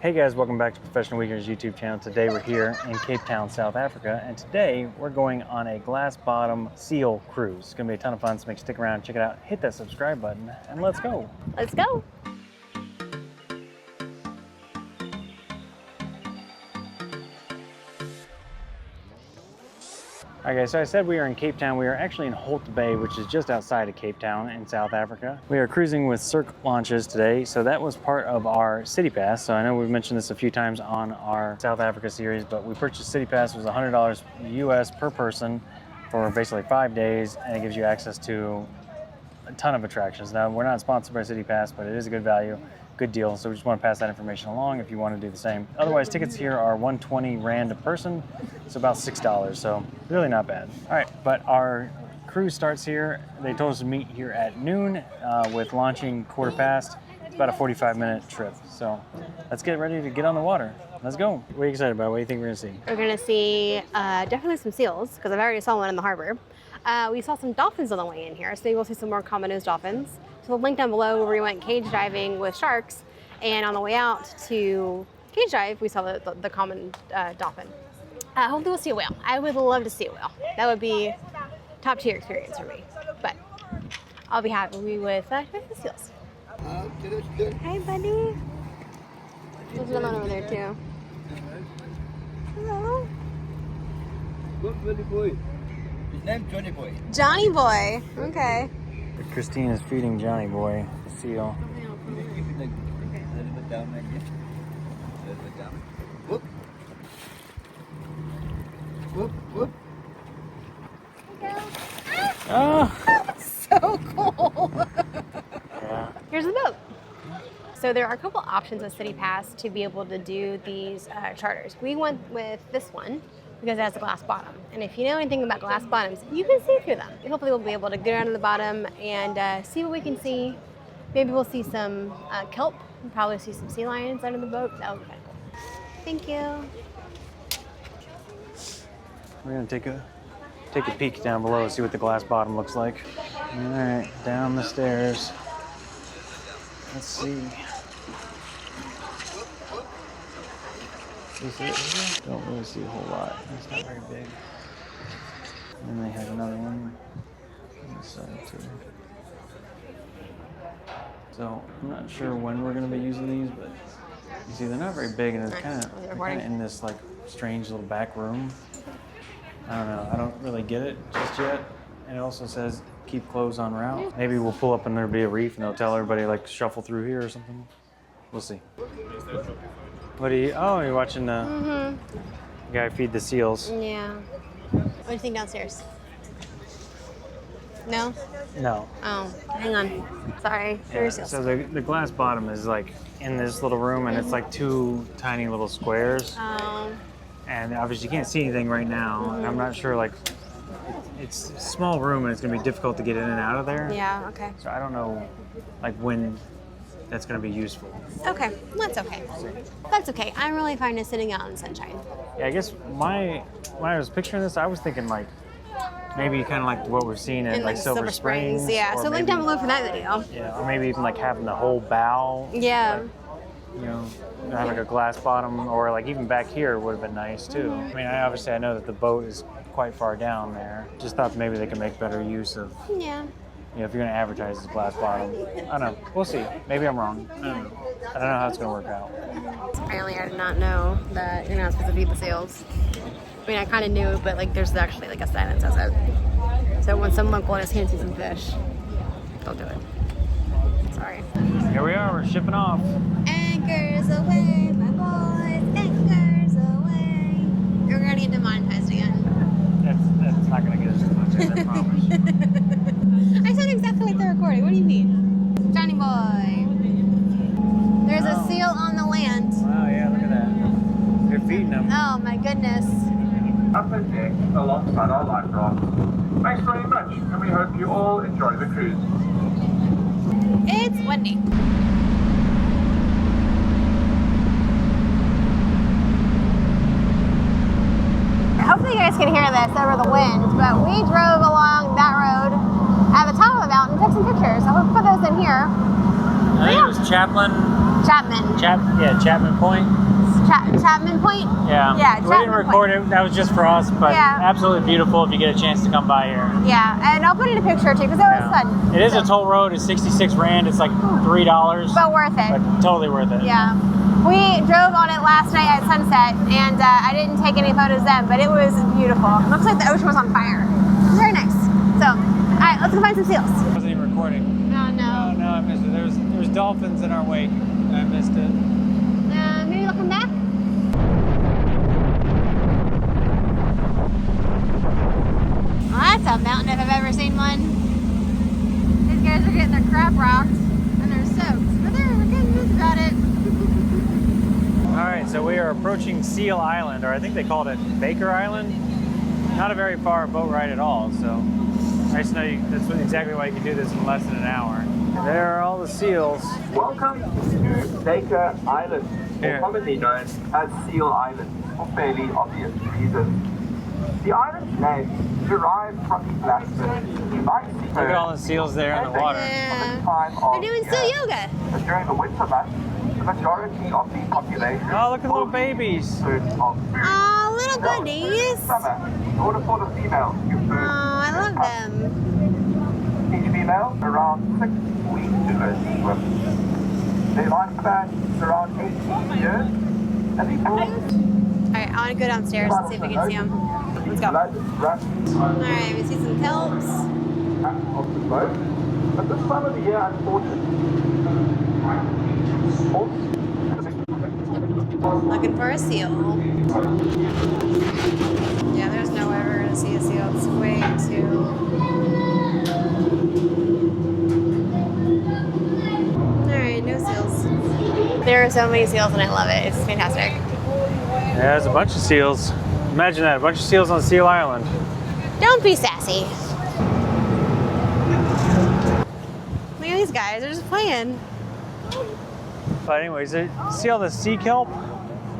Hey guys, welcome back to Professional Weekenders YouTube channel. Today we're here in Cape Town, South Africa, and today we're going on a glass bottom seal cruise. It's gonna be a ton of fun, so make sure to stick around, check it out, hit that subscribe button, and let's go. Let's go. Alright guys, so I said we are in Cape Town. We are actually in Hout Bay, which is just outside of Cape Town in South Africa. We are cruising with Cirque launches today, so that was part of our City Pass. So I know we've mentioned this a few times on our South Africa series, but we purchased City Pass. It was $100 US per person for basically 5 days, and it gives you access to a ton of attractions. Now, we're not sponsored by City Pass, but it is a good value, good deal. So we just want to pass that information along if you want to do the same. Otherwise, tickets here are 120 Rand a person. It's about $6, so really not bad. All right, but our cruise starts here. They told us to meet here at noon with launching quarter past. It's about a 45-minute trip. So let's get ready to get on the water. Let's go. What are you excited about? What do you think we're gonna see? We're gonna see definitely some seals, because I've already saw one in the harbor. We saw some dolphins on the way in here, so you will see some more common-nose dolphins. So the link down below where we went cage diving with sharks, and on the way out to cage dive, we saw the common dolphin. Hopefully we'll see a whale. I would love to see a whale. That would be top tier experience for me. But I'll be happy with the seals. Hey, buddy. There's another one over there too. Hello. Johnny Boy. His name's Johnny Boy. Johnny Boy. Okay. Christine is feeding Johnny Boy the seal. Just keep it like a little bit down like this. A little bit down. Whoop. Whoop, whoop. Oh! So cool. Yeah. Here's the boat. So there are a couple options with City Pass to be able to do these charters. We went with this one because it has a glass bottom. And if you know anything about glass bottoms, you can see through them. Hopefully we'll be able to get down to the bottom and see what we can see. Maybe we'll see some kelp. We'll probably see some sea lions under the boat. That would be kind of cool. Thank you. We're gonna take a peek down below and see what the glass bottom looks like. All right, down the stairs. Let's see. Don't really see a whole lot. It's not very big. And they have another one on this side too. So I'm not sure when we're gonna be using these, but you see they're not very big, and it's kind of in this like strange little back room. I don't know. I don't really get it just yet. And it also says keep clothes on route. Maybe we'll pull up and there'll be a reef and they'll tell everybody like shuffle through here or something. We'll see. What are you? Oh, you're watching the guy feed the seals. Yeah. What do you think downstairs? No? No. Oh, hang on. Sorry. Yeah, so the glass bottom is like in this little room, and it's like two tiny little squares. Oh. And obviously you can't see anything right now. And I'm not sure, like, it's a small room and it's gonna be difficult to get in and out of there. Yeah, okay. So I don't know, like, when that's gonna be useful. Okay, that's okay. That's okay. I'm really fine just sitting out in the sunshine. Yeah, I guess when I was picturing this, I was thinking like maybe kind of like what we're seeing in like Silver Springs. Yeah, or so link down below for that video. Yeah, or maybe even like having the whole bow. Yeah. Like, you know, have like a glass bottom, or like even back here would have been nice too. I mean, I know that the boat is quite far down there. Just thought maybe they could make better use of. Yeah. You know, if you're gonna advertise as glass bottom. I don't know. We'll see. Maybe I'm wrong. I don't know. I don't know how it's gonna work out. Apparently, I did not know that you're not supposed to feed the seals. I mean, I kind of knew, but like, there's actually like a sign that says it. So when some local just hands you some fish, don't do it. Sorry. Here we are. We're shipping off. Anchors away, my boys. Anchors away. You're gonna get demonetized again. That's not gonna get us as much as I promise. I sound exactly like the recording. What do you mean? Johnny Boy. There's a seal on the land. Wow, yeah, look at that. They're feeding them. Oh my goodness. Up and deck alongside our life raft. Thanks very much, and we hope you all enjoy the cruise. It's windy. Hopefully you guys can hear this over the wind, but we drove along that road at the top of the mountain, took some pictures. I hope we put those in here. I think it was Chaplin Chapman. Chapman Point. Chapman Point? Yeah. Yeah, We didn't record it. That was just for us, but Yeah. absolutely beautiful if you get a chance to come by here. Yeah, and I'll put in a picture too because it was fun. It is a toll road. It's 66 Rand. It's like $3. But worth it. But totally worth it. Yeah. We drove on it last night at sunset, and I didn't take any photos then, but it was beautiful. It looks like the ocean was on fire. It was very nice. So, all right, let's go find some seals. I wasn't even recording. Oh, no. Oh, no, I missed it. There was dolphins in our wake. I missed it. Maybe they'll come back? Well, that's a mountain if I've ever seen one. These guys are getting their crap rocked, and they're soaked. But they're getting good about it. All right, so we are approaching Seal Island, or I think they called it Baker Island. Not a very far boat ride at all, so nice to know that's exactly why you can do this in less than an hour. There are all the seals. Welcome to Baker Island, Here. or commonly known as Seal Island, for fairly obvious reasons. The island's name derived from the blasphemy by Look at all the seals there in the water. They're doing seal yoga. During the winter months, the majority of the population. Oh, look at little babies. Oh, little goodies. Summer, in order for the females to Oh, birth. I love them. Each female around 6 weeks to birth. Their lifespan is around 18 years. And the All right, I want to go downstairs and see if we can see them. Let's go. All right, we see some kelps. Of the boat. But this time of the year, unfortunately. Looking for a seal. Yeah, there's no way we're gonna see a seal. It's way too. All right, no seals. There are so many seals, and I love it. It's fantastic. Yeah, there's a bunch of seals. Imagine that, a bunch of seals on Seal Island. Don't be sassy. Look at these guys. They're just playing. But anyways, see all the sea kelp?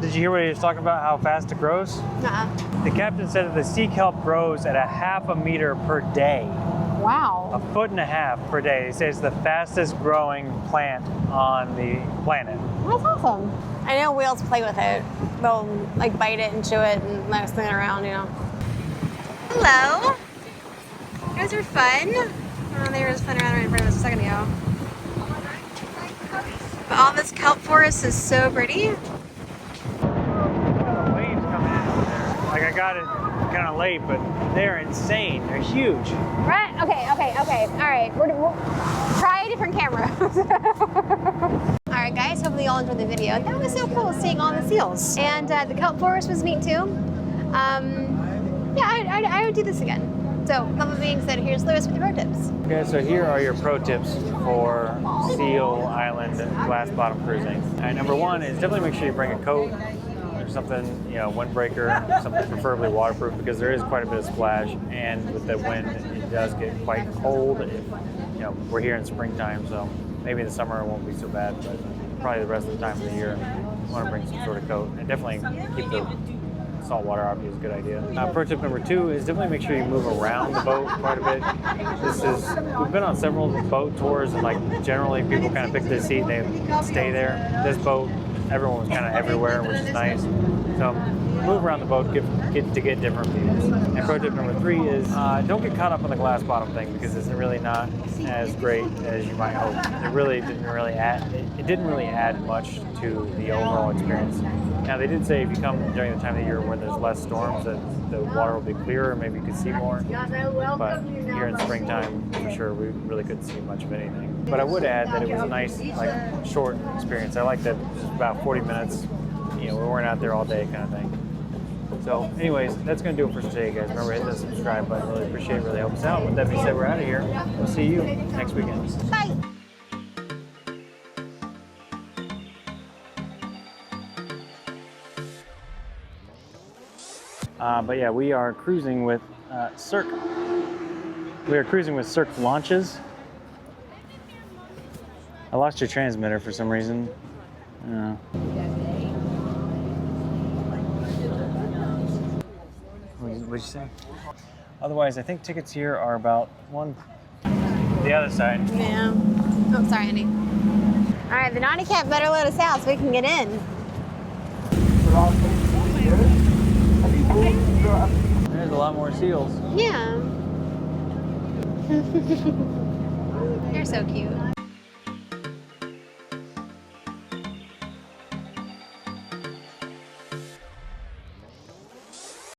Did you hear what he was talking about, how fast it grows? Uh-uh. The captain said that the sea kelp grows at 1/2 meter per day. Wow. 1.5 foot per day. He says it's the fastest growing plant on the planet. That's awesome. I know whales play with it. They'll like bite it and chew it and let us spin around, you know. Hello. You guys are fun. Oh, they were just fun around right in front of us a second ago. But all this kelp forest is so pretty. Look at the waves coming in over there. Like I got it kind of late, but they're insane. They're huge. Right? Okay. All right. We'll try a different camera. All right, guys. Hopefully you all enjoyed the video. That was so cool seeing all the seals. And the kelp forest was neat too. Yeah, I would do this again. So, with that being said, here's Lewis with the pro tips. Okay, so here are your pro tips for Seal Island glass bottom cruising. All right, number one is definitely make sure you bring a coat or something, you know, windbreaker, something preferably waterproof because there is quite a bit of splash, and with the wind, it does get quite cold. You know, we're here in springtime, so maybe in the summer it won't be so bad, but probably the rest of the time of the year, you want to bring some sort of coat and definitely keep the salt water off is a good idea. Pro tip number two is definitely make sure you move around the boat quite a bit. We've been on several boat tours and like generally people kind of pick their seat and they stay there. This boat, everyone was kind of everywhere, which is nice. So move around the boat to get different views. And pro tip number three is don't get caught up on the glass bottom thing because it's really not as great as you might hope. It didn't really add much to the overall experience. Now they did say if you come during the time of the year where there's less storms that the water will be clearer, maybe you could see more. But here in springtime, for sure, we really couldn't see much of anything. But I would add that it was a nice, like, short experience. I like that it was about 40 minutes. You know, we weren't out there all day kind of thing. So anyways, that's going to do it for today, guys. Remember, hit the subscribe button. Really appreciate it. Really helps out. With that being said, we're out of here. We'll see you next weekend. Bye. But yeah, we are cruising with Cirque. We are cruising with Cirque launches. I lost your transmitter for some reason. What'd you say? Otherwise, I think tickets here are about the other side. Yeah. Oh, sorry, honey. All right, the naughty cat better let us out so we can get in. Around 18 years. And he pulls the There's a lot more seals. Yeah. They're so cute.